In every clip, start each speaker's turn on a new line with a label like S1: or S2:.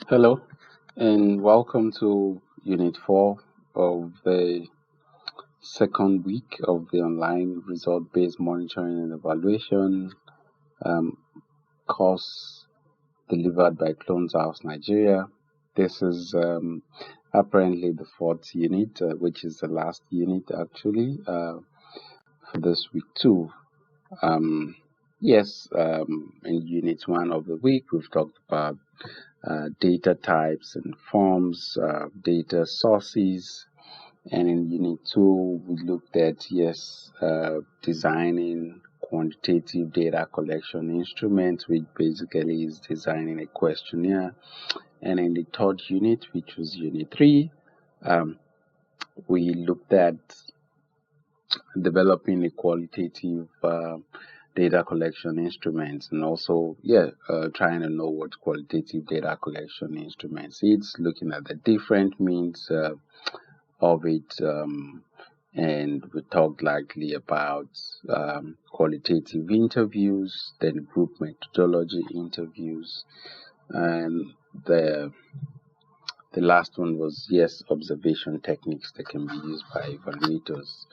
S1: Hello, and welcome to Unit 4 of the second week of the online result based monitoring and evaluation um, course delivered by Cloneshouse, Nigeria. This is apparently the fourth unit, which is the last unit actually for this week, too. Um, yes, in Unit 1 of the week, we've talked about data types and forms, data sources, and in Unit 2, we looked at, yes, designing quantitative data collection instruments, which basically is designing a questionnaire. And in the third unit, which was Unit 3, um, we looked at developing a qualitative data collection instruments, and also trying to know what qualitative data collection instruments is, looking at the different means of it, and we talked likely about qualitative interviews, then group methodology interviews, and the last one was, yes, observation techniques that can be used by evaluators.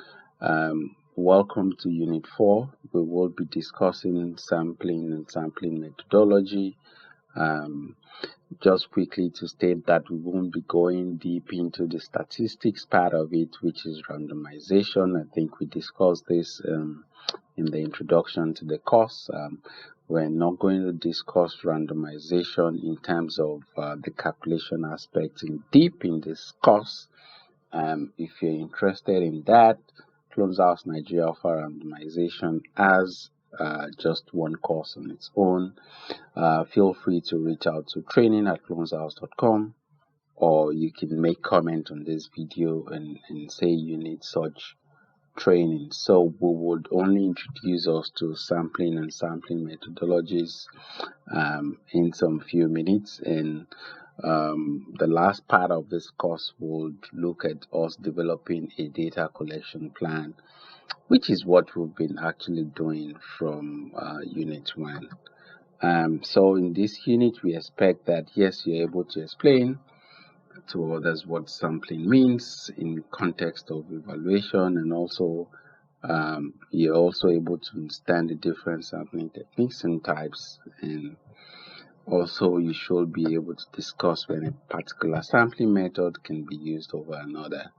S1: Welcome to Unit 4. We will be discussing sampling and sampling methodology. Um, just quickly to state that we won't be going deep into the statistics part of it, which is randomization. I think we discussed this in the introduction to the course. We're not going to discuss randomization in terms of the calculation aspect in deep in this course. If you're interested in that, Cloneshouse Nigeria offer randomization as just one course on its own. Feel free to reach out to training@cloneshouse.com, or you can make comment on this video and say you need such training. So we would only introduce us to sampling and sampling methodologies in some few minutes, and the last part of this course would look at us developing a data collection plan, which is what we've been actually doing from unit 1. So in this unit, we expect that, yes, you're able to explain to others what sampling means in context of evaluation, and also you're also able to understand the different sampling techniques and types, and also you should be able to discuss when a particular sampling method can be used over another.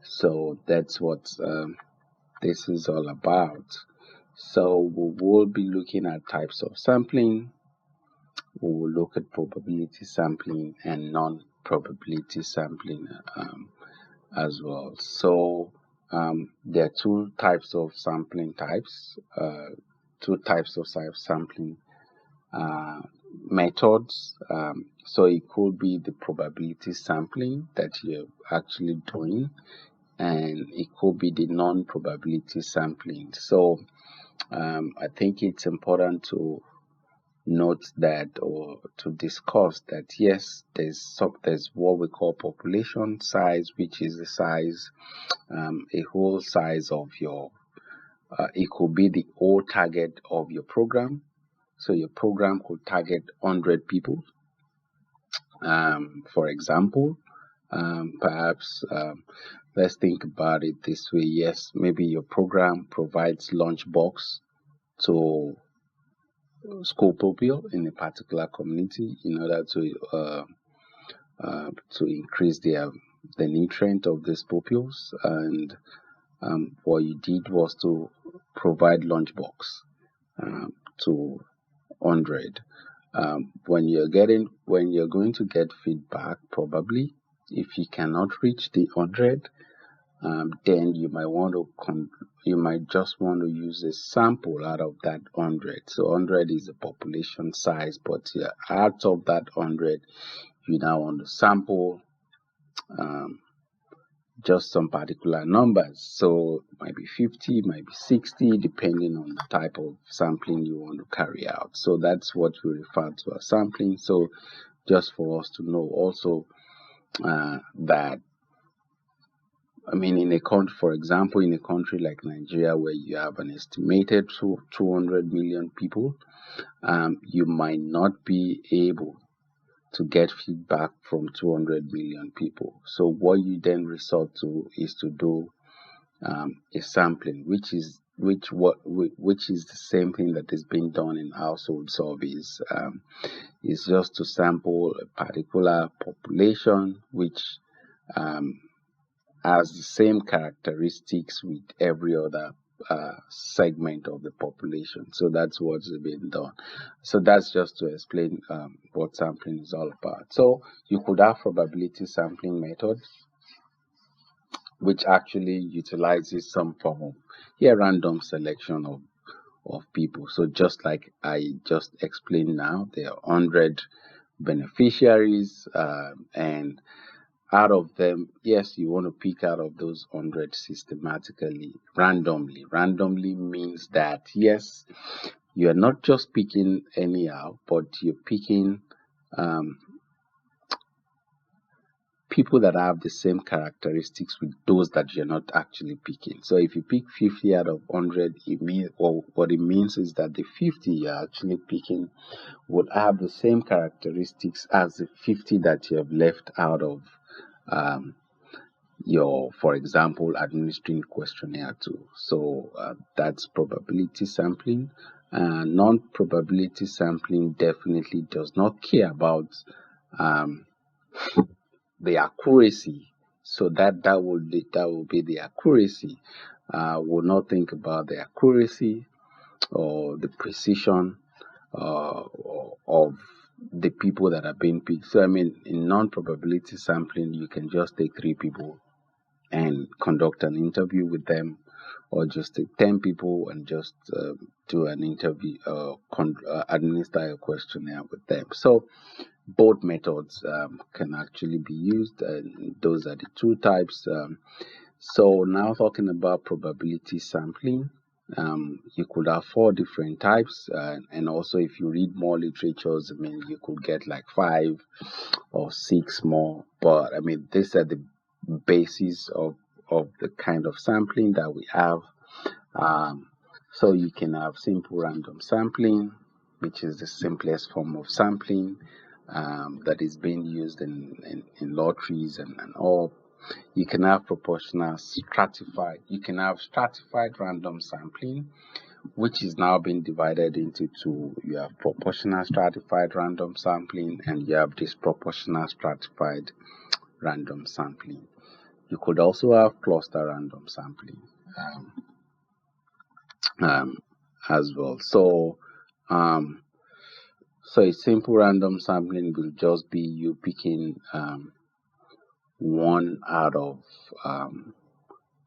S1: So that's what this is all about. So we will be looking at types of sampling. We will look at probability sampling and non-probability sampling as well. So there are two types of sampling types, two types of sampling uh, methods. So it could be the probability sampling that you're actually doing, and it could be the non-probability sampling. So I think it's important to note that, or to discuss that, yes, there's what we call population size, which is the size, a whole size of your it could be the whole target of your program. So your program could target 100 people, for example. Perhaps let's think about it this way. Yes, maybe your program provides lunchbox to school pupil in a particular community in order to increase the nutrient of these pupils, and what you did was to provide lunchbox to 100. When you're going to get feedback, probably if you cannot reach the 100, then you might just want to use a sample out of that 100. So 100 is the population size, but out of that 100, you now want to sample um, just some particular numbers. So it might be 50, it might be 60, depending on the type of sampling you want to carry out. So that's what we refer to as sampling. So just for us to know also that, I mean, in a country, for example, in a country like Nigeria, where you have an estimated 200 million people, you might not be able to get feedback from 200 million people. So what you then resort to is to do a sampling, which is the same thing that is being done in household surveys. Is just to sample a particular population which has the same characteristics with every other segment of the population. So that's what's being done. So that's just to explain what sampling is all about. So you could have probability sampling method, which actually utilizes some form of random selection of people. So just like I just explained now, there are 100 beneficiaries, and out of them, yes, you want to pick out of those 100 systematically, randomly. Randomly means that, yes, you are not just picking anyhow, but you're picking people that have the same characteristics with those that you're not actually picking. So if you pick 50 out of 100, what it means is that the 50 you're actually picking would have the same characteristics as the 50 that you have left out of your, for example, administering questionnaire to. So that's probability sampling. Non-probability sampling definitely does not care about the accuracy. So that will be the accuracy. Will not think about the accuracy or the precision of the people that are being picked. So I mean, in non-probability sampling, you can just take 3 people and conduct an interview with them, or just take 10 people and just do an interview, administer a questionnaire with them. So both methods can actually be used, and those are the 2 types. So now talking about probability sampling, you could have 4 different types, and also if you read more literatures, I mean, you could get like 5 or 6 more. But I mean, these are the basis of the kind of sampling that we have. So you can have simple random sampling, which is the simplest form of sampling that is being used in lotteries and all. You can have proportional stratified. You can have stratified random sampling, which is now being divided into 2. You have proportional stratified random sampling, and you have disproportional stratified random sampling. You could also have cluster random sampling as well. So a simple random sampling will just be you picking 1 out of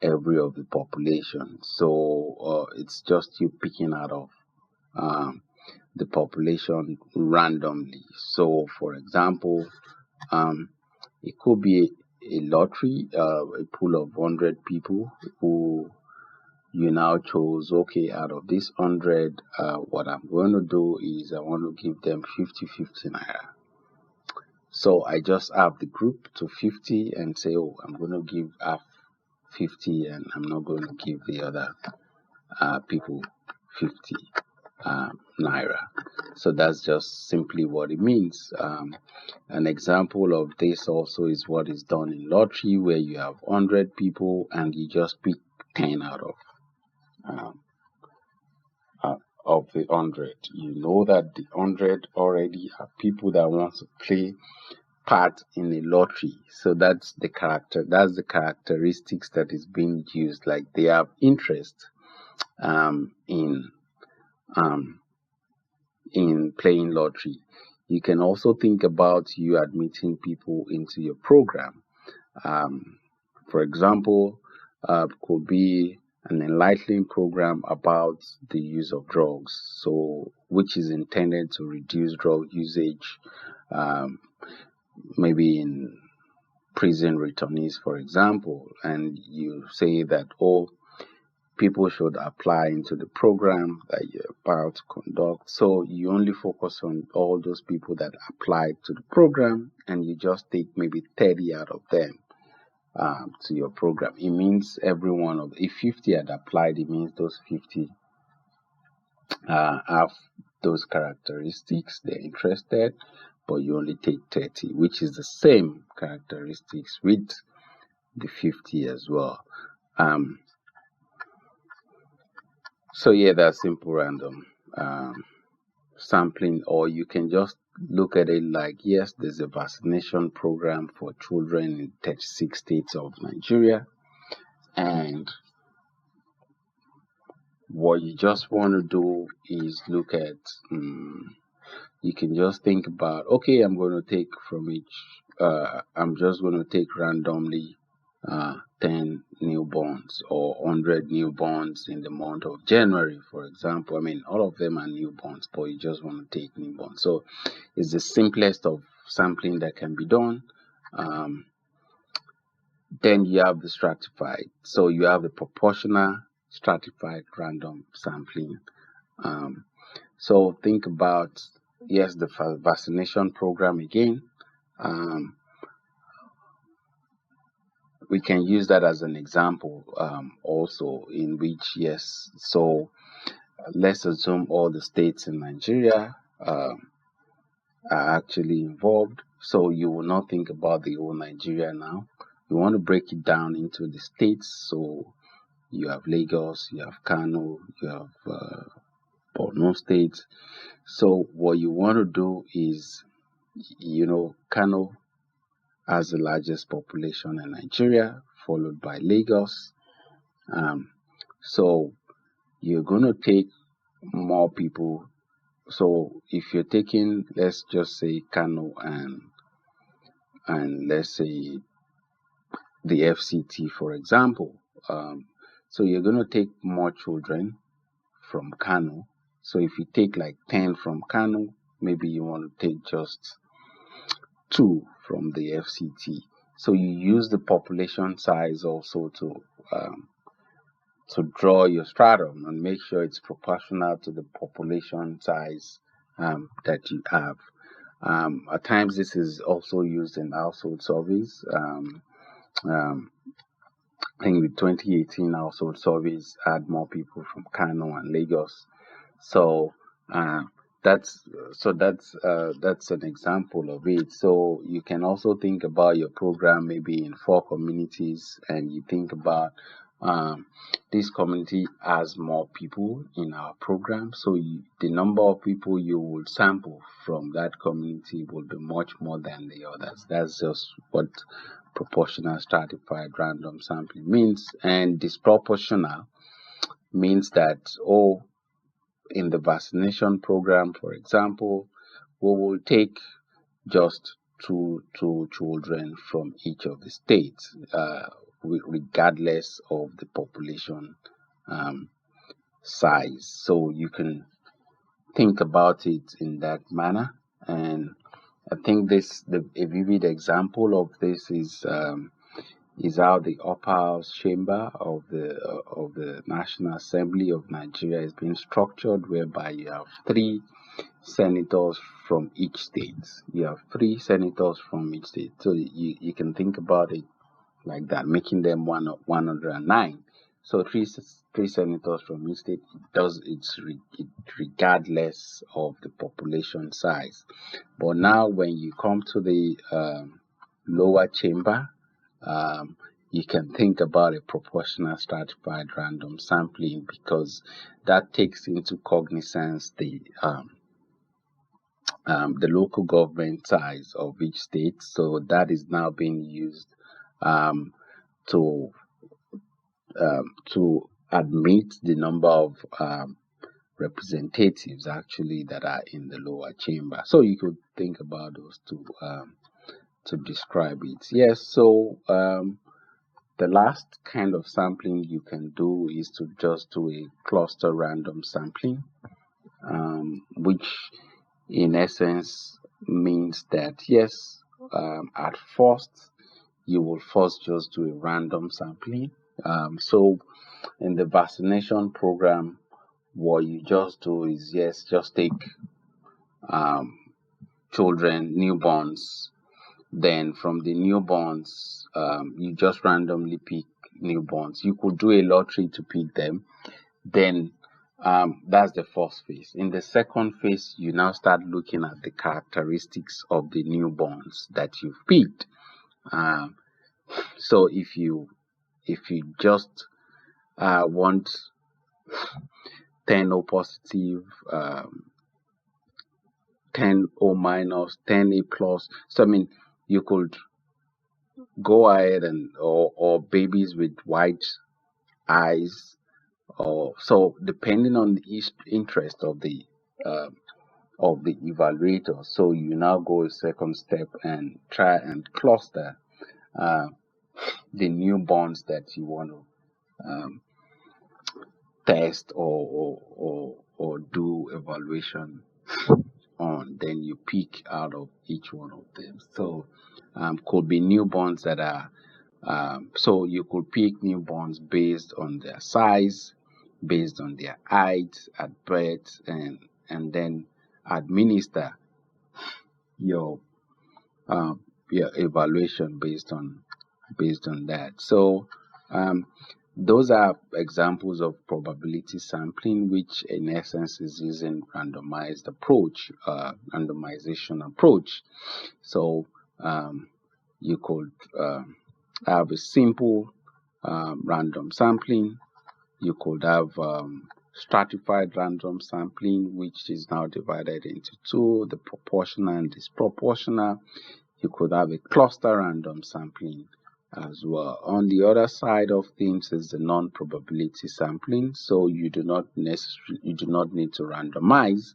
S1: every of the population. So it's just you picking out of the population randomly. So for example, it could be a lottery, a pool of 100 people who you now chose. Okay, out of this 100, what I'm going to do is I want to give them 50-50 naira. So I just have the group to 50 and say, oh, I'm going to give half 50, and I'm not going to give the other people 50 naira. So that's just simply what it means. An example of this also is what is done in lottery, where you have 100 people and you just pick 10 out of the 100. You know that the 100 already are people that want to play part in a lottery. So that's the characteristics that is being used. Like they have interest in playing lottery. You can also think about you admitting people into your program. For example, could be an enlightening program about the use of drugs, so which is intended to reduce drug usage, maybe in prison returnees, for example, and you say that all people should apply into the program that you're about to conduct. So you only focus on all those people that applied to the program, and you just take maybe 30 out of them to your program. It means every one of, if 50 had applied, it means those 50 have those characteristics, they're interested, but you only take 30, which is the same characteristics with the 50 as well. So yeah, that's simple random sampling, or you can just look at it like, yes, there's a vaccination program for children in 36 states of Nigeria, and what you just want to do is look at, you can just think about, okay, I'm going to take from each, I'm just going to take randomly 10 newborns or 100 newborns in the month of January, for example. I mean, all of them are newborns, but you just want to take newborns. So it's the simplest of sampling that can be done. Then you have the stratified. So you have the proportional stratified random sampling. So think about, yes, the vaccination program again. We can use that as an example also, in which, yes, so let's assume all the states in Nigeria are actually involved. So you will not think about the whole Nigeria now. You want to break it down into the states. So you have Lagos, you have Kano, you have Borno State. So what you want to do is, Kano has the largest population in Nigeria, followed by Lagos. So you're going to take more people. So if you're taking, let's just say Kano and let's say the FCT, for example. So you're going to take more children from Kano. So if you take like 10 from Kano, maybe you want to take just 2 from the FCT. So you use the population size also to draw your stratum and make sure it's proportional to the population size that you have. At times, this is also used in household surveys. I think the 2018 household surveys had more people from Kano and Lagos. So that's an example of it. So you can also think about your program maybe in 4 communities, and you think about this community has more people in our program, so the number of people you will sample from that community will be much more than the others. That's just what proportional stratified random sampling means. And disproportional means that, in the vaccination program, for example, we will take just two children from each of the states, regardless of the population size. So you can think about it in that manner. And I think a vivid example of this is how the upper house chamber of the National Assembly of Nigeria is being structured, whereby you have 3 senators from each state. You have 3 senators from each state. So you can think about it like that, making them 109. So three senators from each state. It regardless of the population size. But now when you come to the lower chamber, you can think about a proportional stratified random sampling, because that takes into cognizance the local government size of each state. So that is now being used to admit the number of representatives actually that are in the lower chamber. So you could think about those two to describe it. Yes, so the last kind of sampling you can do is to just do a cluster random sampling, which in essence means that, yes, at first you will first just do a random sampling. So in the vaccination program, what you just do is, yes, just take children, newborns. Then from the newborns, you just randomly pick newborns. You could do a lottery to pick them. Then That's the first phase. In the second phase, you now start looking at the characteristics of the newborns that you've picked. Um, so if you just want 10 O positive, 10 O minus, 10 A plus, so I mean you could go ahead and or babies with white eyes, or so depending on the interest of the evaluator. So you now go a second step and try and cluster uh, the newborns that you want to test or do evaluation on. Then you pick out of each one of them. So could be newborns that are so you could pick newborns based on their size, based on their height at birth, and then administer your your evaluation based on that. So um, those are examples of probability sampling, which in essence is using randomization approach. So you could have a simple random sampling. You could have stratified random sampling, which is now divided into two, the proportional and disproportional. You could have a cluster random sampling as well. On the other side of things is the non-probability sampling. So you do not need to randomize.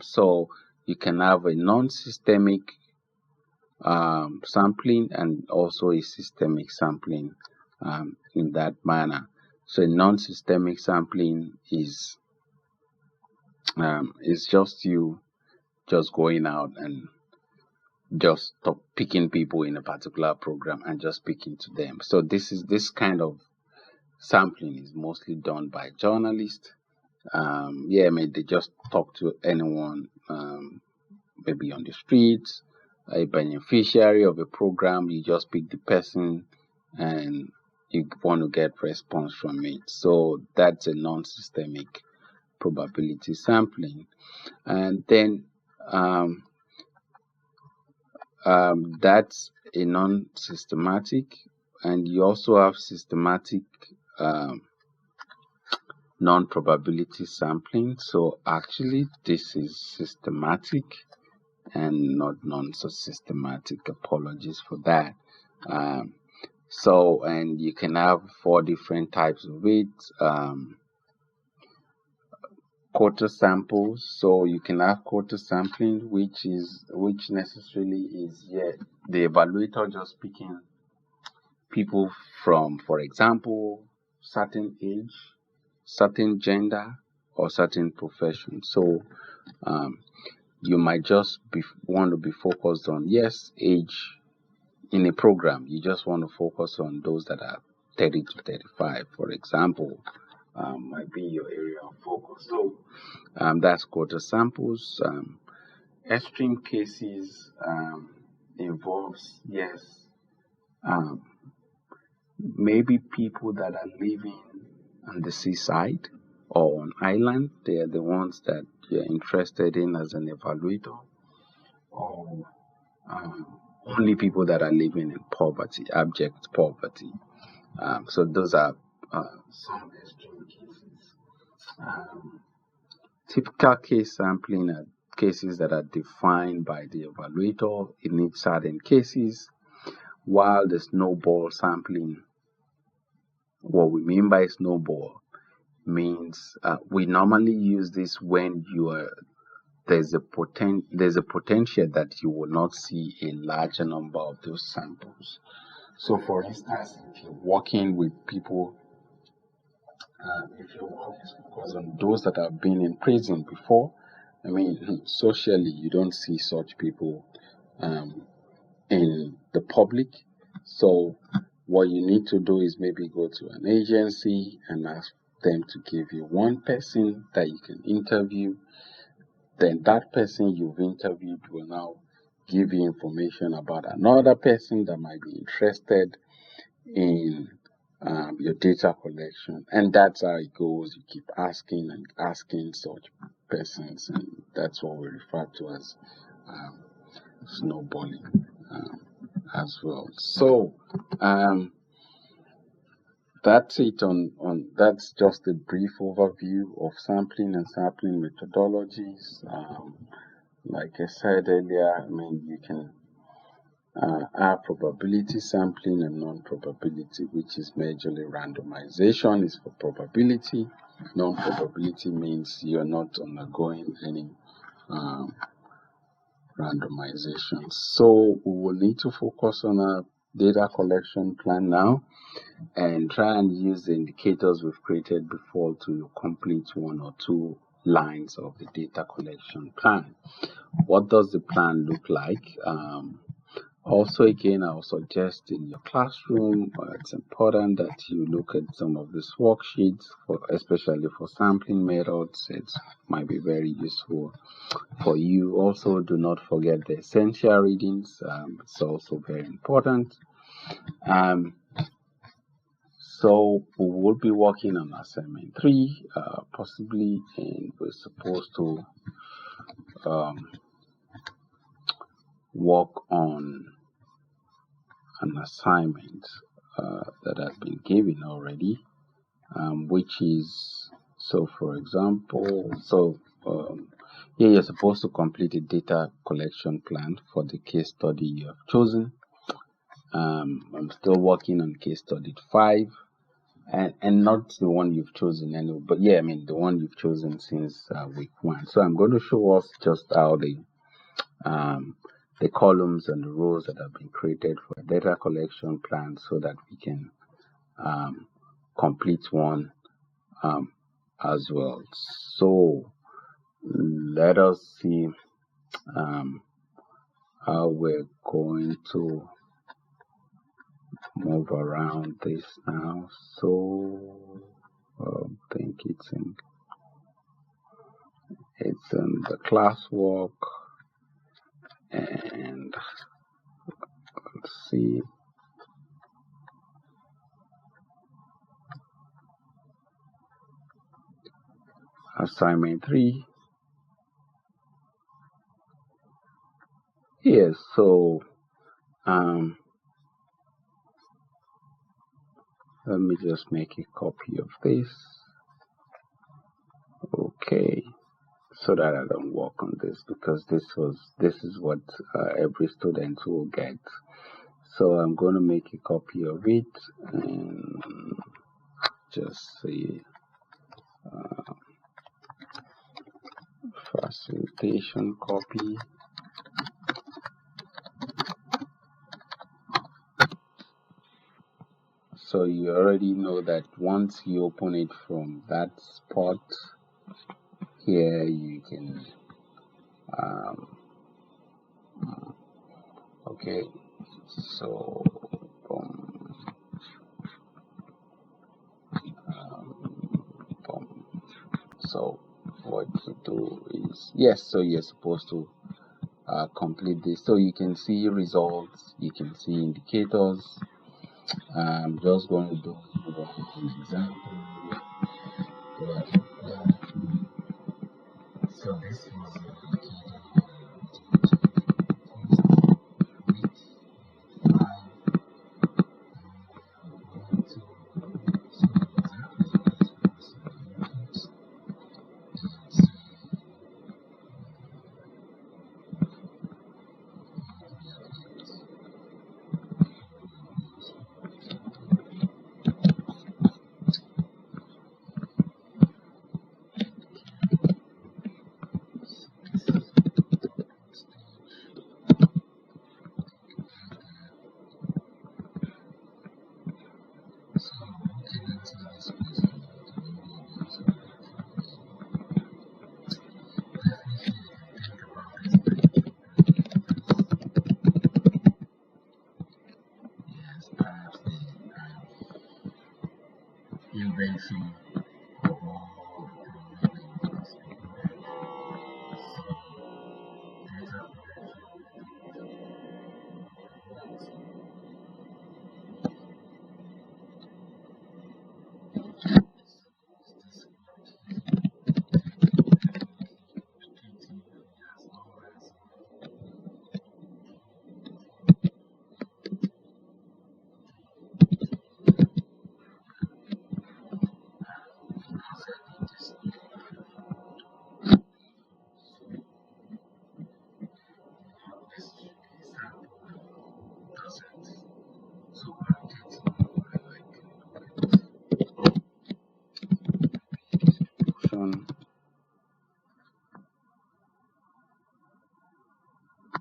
S1: So you can have a non-systemic sampling and also a systemic sampling in that manner. So a non-systemic sampling is just you just going out and just stop picking people in a particular program and just speaking to them. So this kind of sampling is mostly done by journalists. Yeah, I mean they just talk to anyone, maybe on the streets, a beneficiary of a program. You just pick the person, and you want to get response from it. So that's a non-systemic probability sampling, and then that's a non-systematic, and you also have systematic non-probability sampling. So actually this is systematic and not non-systematic. Apologies for that. So and you can have four different types of it. Quarter samples. So you can have quarter sampling, which necessarily is the evaluator just picking people from, for example, certain age, certain gender, or certain profession. So you might just want to be focused on age in a program. You just want to focus on those that are 30 to 35, for example. Might be your area of focus. So that's quarter samples. Extreme cases involves maybe people that are living on the seaside or on island. They are the ones that you're interested in as an evaluator, or only people that are living in poverty, abject poverty. So those are some extreme cases. Typical case sampling are cases that are defined by the evaluator in each certain cases, while the snowball sampling, what we mean by snowball means we normally use this when there's a potential that you will not see a larger number of those samples. So for instance, if you're working with people, if you're working focus on those that have been in prison before, I mean, socially, you don't see such people in the public. So what you need to do is maybe go to an agency and ask them to give you one person that you can interview. Then that person you've interviewed will now give you information about another person that might be interested in your data collection, and that's how it goes. You keep asking and asking such persons, and that's what we refer to as um, snowballing as well. So that's it on that's just a brief overview of sampling and sampling methodologies. Like I said earlier, I mean, you can are probability sampling and non-probability, which is majorly randomization is for probability. Non-probability means you're not undergoing any um, randomization. So we will need to focus on our data collection plan now and try and use the indicators we've created before to complete one or two lines of the data collection plan. What does the plan look like? Also, again, I would suggest in your classroom, it's important that you look at some of these worksheets, especially for sampling methods. It might be very useful for you. Also, do not forget the essential readings. It's also very important. So we will be working on assignment 3, possibly, and we're supposed to work on an assignment that has been given already, which is, so for example, here you're supposed to complete a data collection plan for the case study you have chosen. I'm still working on case study 5, and not the one you've chosen anyway, but yeah, I mean the one you've chosen since week 1. So I'm going to show us just how the columns and the rows that have been created for a data collection plan so that we can complete one as well. So let us see how we're going to move around this now. So I think it's in the classwork, and let's see. Assignment 3. Yes, so let me just make a copy of this. Okay, so that I don't work on this, because this is what every student will get. So I'm going to make a copy of it and just say facilitation copy. So you already know that once you open it from that spot here, you can okay, so so what you do is, yes, so you're supposed to complete this. So you can see results, you can see indicators. I'm just going to do an example. So this is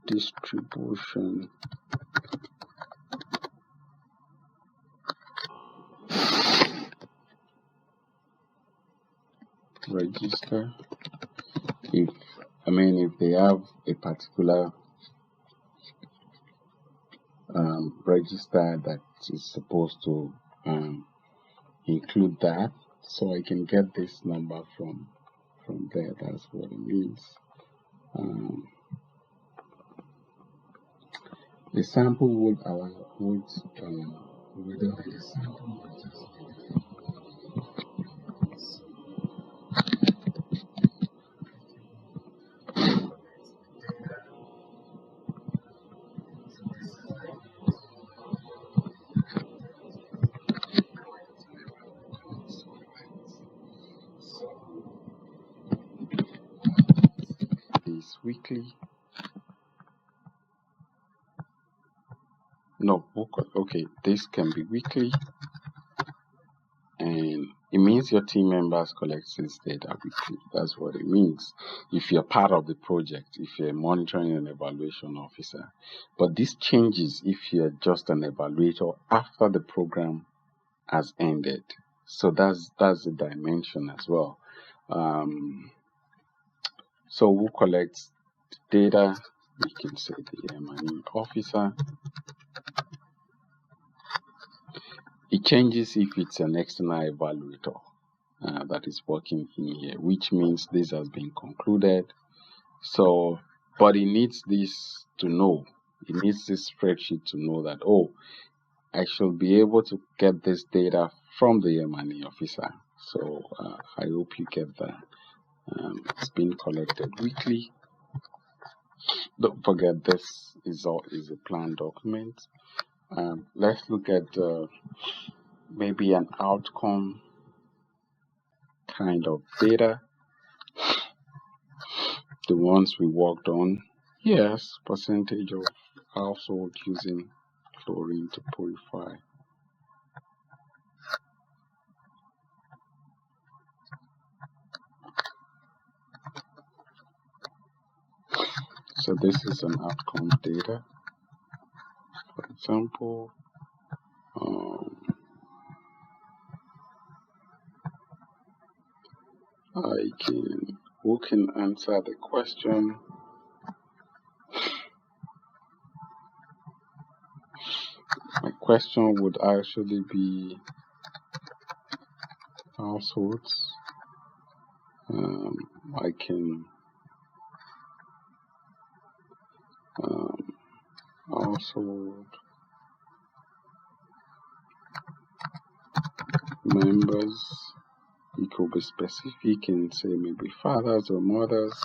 S1: distribution register. If they have a particular register that is supposed to include that, so I can get this number from there. That's what it means. The sample would allow within the sample is weekly. No, okay, this can be weekly, and it means your team members collect this data weekly. That's what it means. If you're part of the project, if you're a monitoring and evaluation officer, but this changes if you're just an evaluator after the program has ended. So that's the dimension as well. So who collects data? We can say the M&E officer. It changes if it's an external evaluator that is working in here, which means this has been concluded. So, but it needs this to know. It needs this spreadsheet to know that, oh, I should be able to get this data from the M&E officer. So I hope you get that. It's been collected weekly. Don't forget this is a plan document. Let's look at maybe an outcome kind of data. The ones we worked on. Yes, percentage of household using chlorine to purify. So this is an outcome data. For example, who can answer the question? My question would actually be households. I can household members. You could be specific and say maybe fathers or mothers.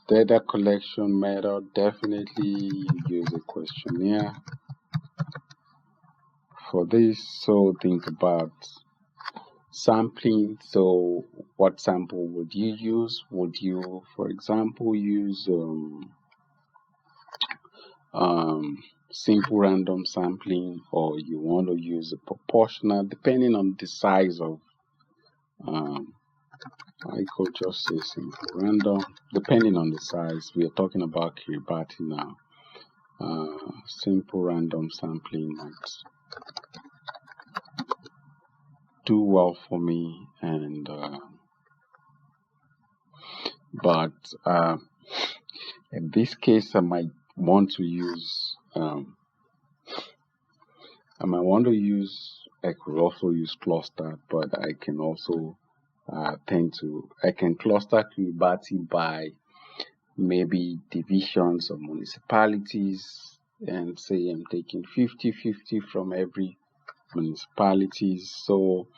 S1: Data collection method, definitely use a questionnaire for this. So think about sampling. So what sample would you use? Would you, for example, use simple random sampling, or you want to use a proportional, depending on the size of I could just say simple random, depending on the size. We are talking about Kiribati now. Simple random sampling might do well for me, and but in this case I might want to use I could also use cluster, but I can also I can cluster Kiribati by maybe divisions of municipalities, and say I'm taking 50-50 from every municipalities. So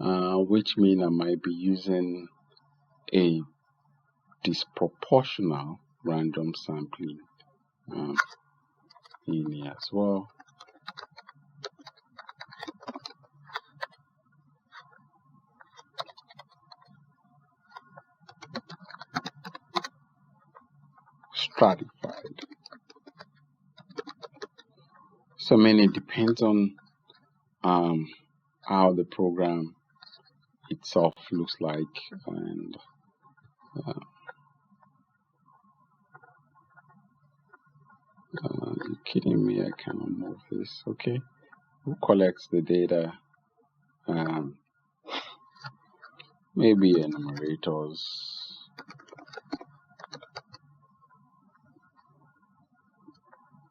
S1: which means I might be using a disproportional random sampling in here as well. Stratified. So it depends on how the program itself looks like, and kidding me? I cannot move this. Okay. Who collects the data? Maybe enumerators.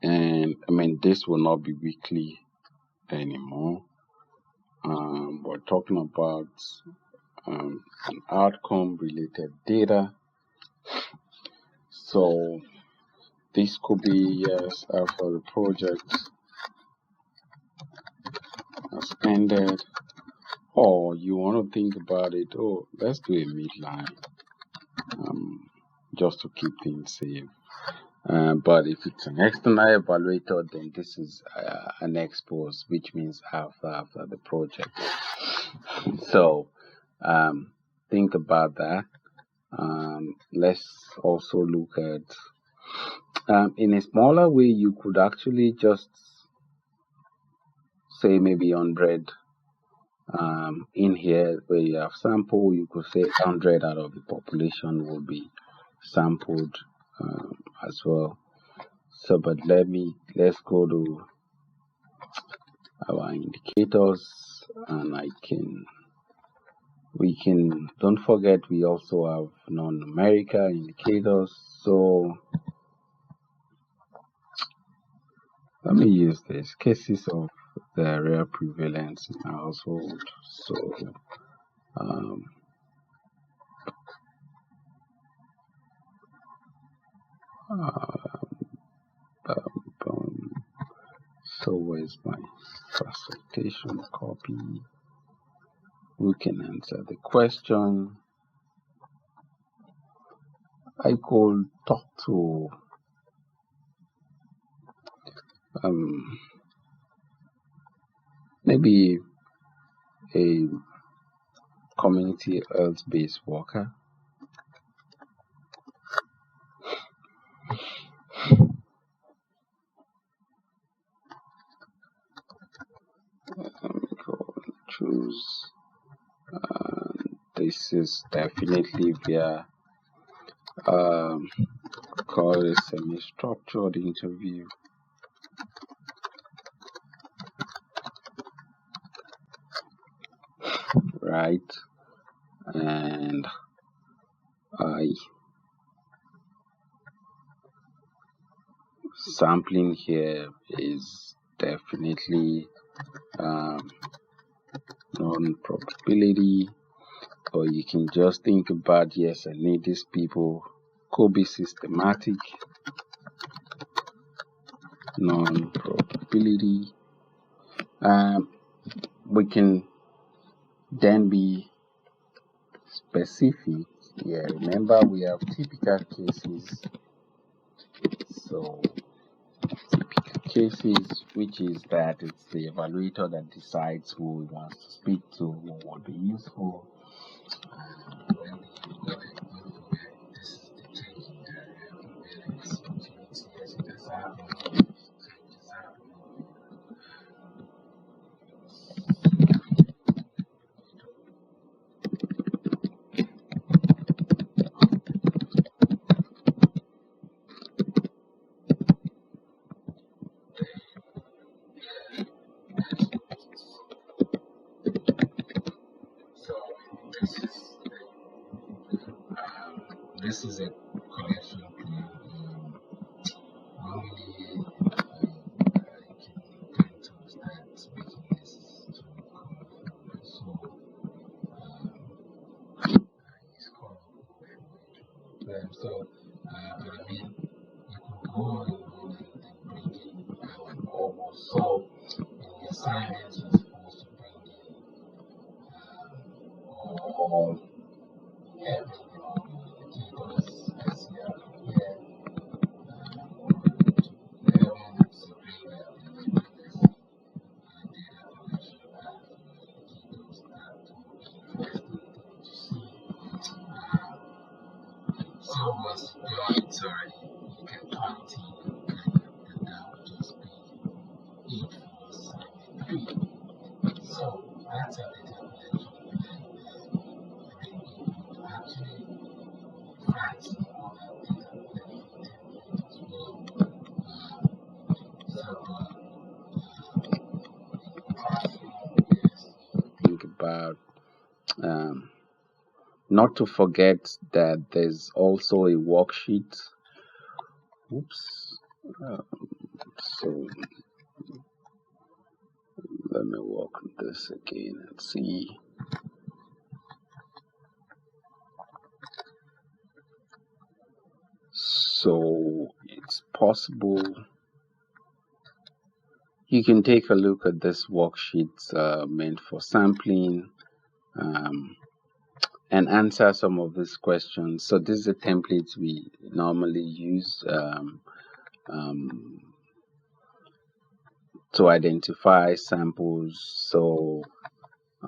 S1: And I mean, this will not be weekly anymore. We're talking about an outcome related data. So this could be yes after the project has ended, or you want to think about it. Oh, let's do a midline, just to keep things safe. But if it's an external evaluator, then this is an expose, which means after the project. So think about that. Let's also look at in a smaller way. You could actually just say maybe 100 in here where you have sample. You could say 100 out of the population will be sampled as well. So, but let's go to our indicators, and we can, don't forget, we also have non-numerical indicators. So let me use this cases of the rare prevalence in our household. So so where's my facilitation copy? We can answer the question. I could talk to maybe a community health-based worker. Choose. This is definitely via call a semi-structured interview. Right, and sampling here is definitely non-probability, or you can just think about, yes, I need these people. Could be systematic, non-probability. We can then be specific. Yeah, remember we have typical cases. So typical cases, which is that it's the evaluator that decides who he wants to speak to, who will be useful. This is the changing this is a collection plan. Normally, I can tend to start making this to come from. So, it's called so, but I mean, you can go on and on and bring in almost. So, in the assignments, you're supposed to bring in all everything on the tables as you have here. So bring that in this data collection path tables that to see. So once you do it, sorry, you can turn it in. Not to forget that there's also a worksheet. Oops. So let me work on this again and see. So it's possible you can take a look at this worksheet meant for sampling and answer some of these questions. So this is a template we normally use to identify samples. So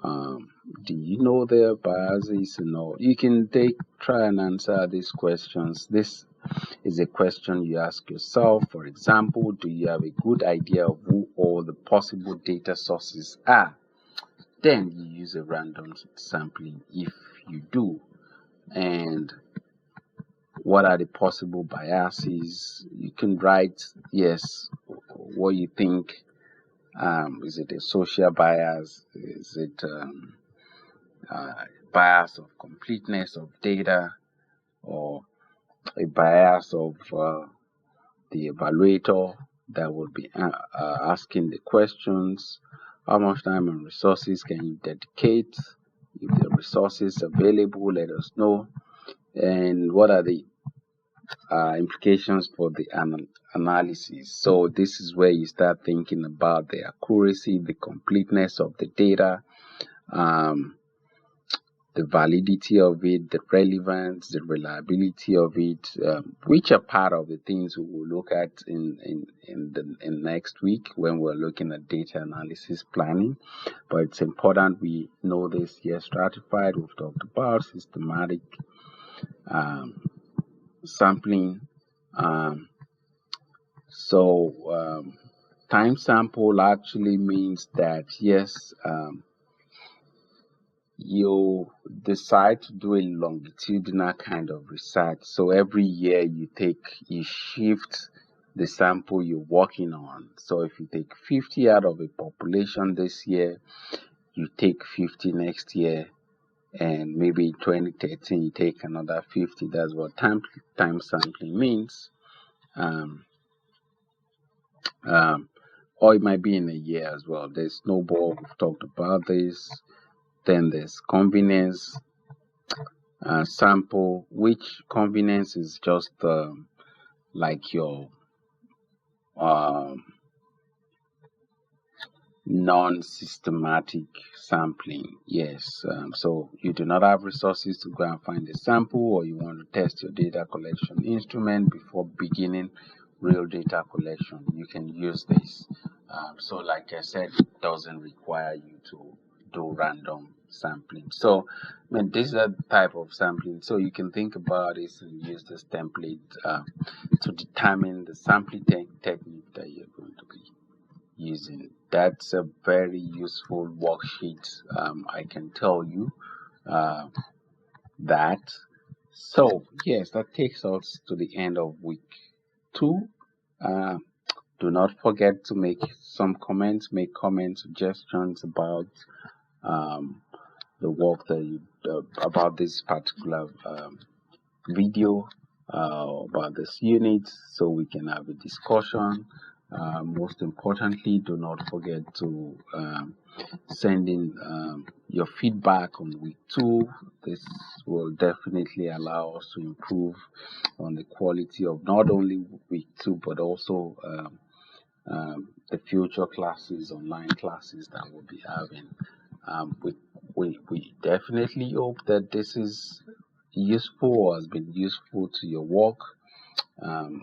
S1: do you know their biases? No, you can try and answer these questions. This is a question you ask yourself. For example, do you have a good idea of who all the possible data sources are? Then you use a random sampling if you do. And what are the possible biases? You can write, yes, what you think. Is it a social bias? Is it bias of completeness of data, or a bias of the evaluator that will be asking the questions? How much time and resources can you dedicate? If the resources available, let us know. And what are the implications for the analysis? So this is where you start thinking about the accuracy, the completeness of the data, the validity of it, the relevance, the reliability of it, which are part of the things we will look at in next week when we're looking at data analysis planning. But it's important we know this here. Stratified, we've talked about systematic sampling. Time sample actually means that yes, you decide to do a longitudinal kind of research. So every year you shift the sample you're working on. So if you take 50 out of a population this year, you take 50 next year, and maybe in 2013 you take another 50. That's what time sampling means. Or it might be in a year as well. There's snowball, we've talked about this. Then there's convenience sample, which convenience is just like your non-systematic sampling. Yes, so you do not have resources to go and find a sample, or you want to test your data collection instrument before beginning real data collection. You can use this. So like I said, it doesn't require you to do random sampling. So I mean, this is a type of sampling. So you can think about this and use this template to determine the sampling technique that you're going to be using. That's a very useful worksheet. I can tell you that. So yes, that takes us to the end of week 2. Do not forget to make comments, suggestions about the work that you about this particular video, about this unit, so we can have a discussion. Most importantly, do not forget to send in your feedback on week 2. This will definitely allow us to improve on the quality of not only week 2 but also the future classes, online classes that we'll be having. We definitely hope that this is useful or has been useful to your work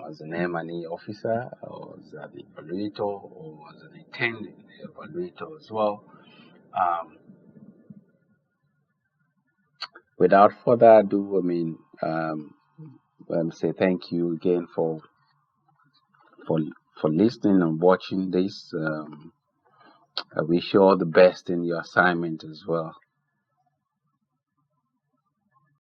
S1: as an M&E officer, or as an evaluator, or as an attending evaluator as well. Without further ado, I mean, say thank you again for listening and watching this. I wish you all the best in your assignment as well.